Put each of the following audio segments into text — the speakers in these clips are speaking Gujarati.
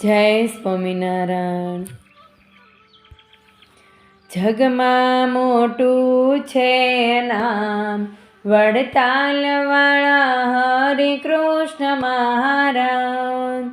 જય સ્વામિનારાયણ. જગમાં મોટું છે નામ વડતાલવાળા હરે કૃષ્ણ મહારાજ.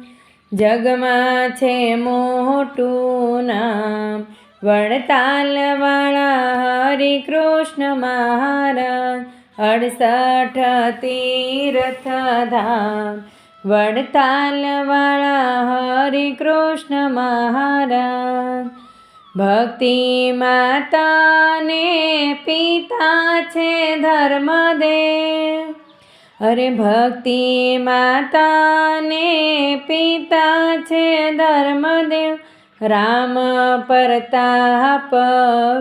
જગમાં છે મોટું નામ વડતાલવાળા હરે કૃષ્ણ મહારાજ. 68 તીર્થ ધામ વડતાલવાળા હરે કૃષ્ણ મહારાજ. ભક્તિ માતાને પિતા છે ધર્મદેવ. અરે ભક્તિ માતાને પિતા છે ધર્મદેવ. રામ પ્રતાપ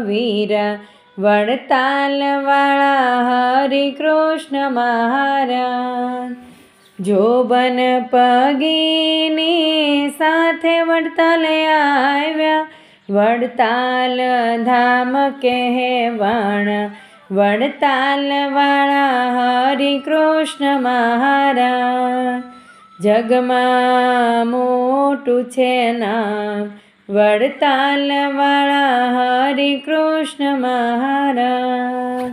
વીરા વડતાલવાળા હરે કૃષ્ણ મહારાજ. જોબન પગીની સાથે વડતાલ આવ્યા. વડતાલ ધામ કહેવાણ વડતાલવાળા હરે કૃષ્ણ મહારાજ. જગમાં મોટું છે નામ વડતાલવાળા હરે કૃષ્ણ મહારાજ.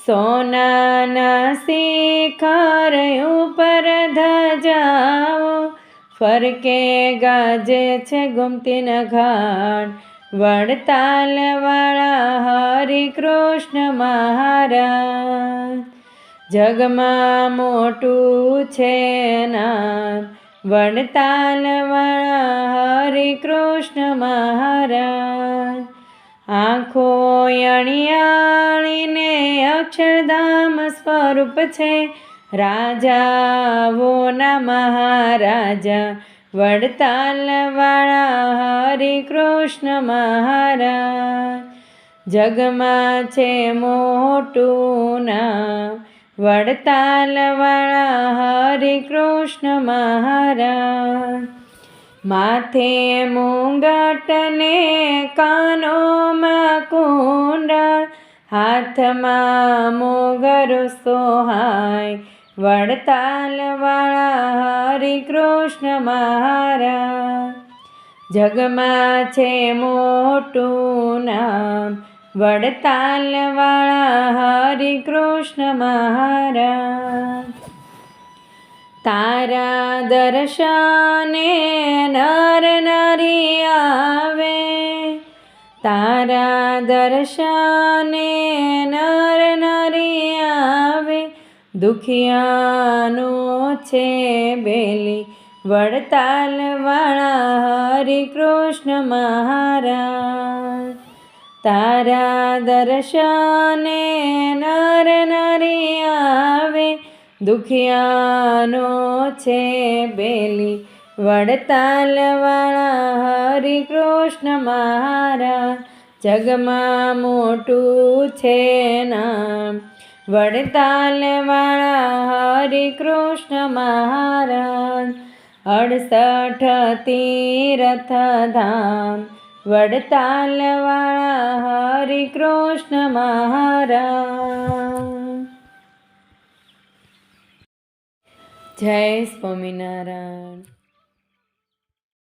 સોનાના શિખર ઉપર ધજાઓ ફરકે ગાજે છે ગોમતીના ઘાટ. વડતાલવાળા હરે કૃષ્ણ મહારાજ. જગમાં મોટું છે નામ વડતાલવાળા હરે કૃષ્ણ મહારાજ. આંખો અણિયાળીને અક્ષરધામ સ્વરૂપ છે. રાજાઓના મહારાજા વડતાલવાળા હરે કૃષ્ણ મહારાજ. જગમાં છે મોટું નામ વડતાલવાળા હરે કૃષ્ણ મહારાજ. માથે મુંગટ ને કાનોમાં કુંડળ હાથમાં મોગર સોહાય. વડતાલવાળા હરે કૃષ્ણ મહારાજ. જગમાં છે મોટું નામ વડતાલવાળા હરે કૃષ્ણ મહારાજ. તારા દર્શને નર નારી આવે. તારા દર્શને નર નારી આવે. દુખિયાનો છે બેલી વડતાલવાળા હરે કૃષ્ણ મહારાજ. તારા દર્શને નર નારી આવે. દુખિયાનો છે બેલી વડતાલવાળા હરે કૃષ્ણ મહારાજ. જગમાં મોટું છે નામ વડતાલવાળા હરે કૃષ્ણ મહારાજ. 68 તીર્થ ધામ વડતાલવાળા હરે કૃષ્ણ મહારાજ. જય સ્વામિનારાયણ.